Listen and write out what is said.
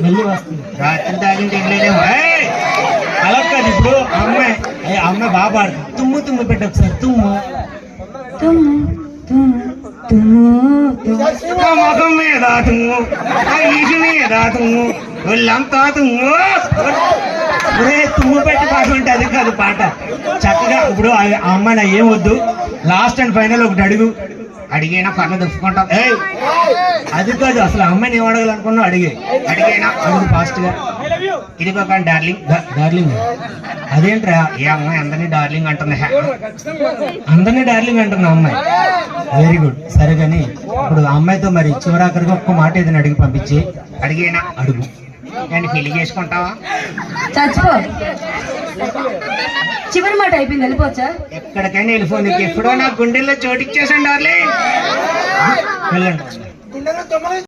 మళ్ళీ వస్తుంది. రాత్రి తాగిన తినలేదేమో. అలా కాదు, ఇప్పుడు అమ్మాయి బాగా పాడుతుంది. తుమ్ము తుమ్ము పెట్టి ఒకసారి తుమ్ము తుమ్ము తుమ్ము తుమ్ము ముఖం మీద తుమ్ము, ఈజు మీద తుమ్ము, ఒళ్ళంతా తుమ్ము. తుమ్ము పెట్టి పాట ఉంటే అది కాదు పాట. చక్కగా ఇప్పుడు ఆ అమ్మాయి ఏం వద్దు, లాస్ట్ అండ్ ఫైనల్ ఒకటి అడిగైనా పర్లేదు ఒప్పుకుంటాం. అది కాదు, అసలు అమ్మాయిని ఏం అడగాలనుకున్నావు అడిగైనా అడుగు ఫాస్ట్ గా. ఇది కాక డార్లింగ్ అదేంట్రా? ఏ అమ్మాయి అందరినీ డార్లింగ్ అంటుంది, అందరినీ డార్లింగ్ అంటుంది అమ్మాయి. Very good. సరే కానీ ఇప్పుడు అమ్మాయితో మరి చివరాఖరిగా ఒక్క మాట ఏదైనా అడిగి పంపించి అడిగైనా అడుగు. నేను పెళ్లి చేసుకుంటావా? చచ్చిపో. చివరి మాట అయిపోయింది, వెళ్ళిపోవచ్చా? ఎక్కడికైనా వెళ్ళిపోయి ఎప్పుడో నా గుండెల్లో చోటిచ్చేసండి డార్లింగ్. వెళ్ళండి.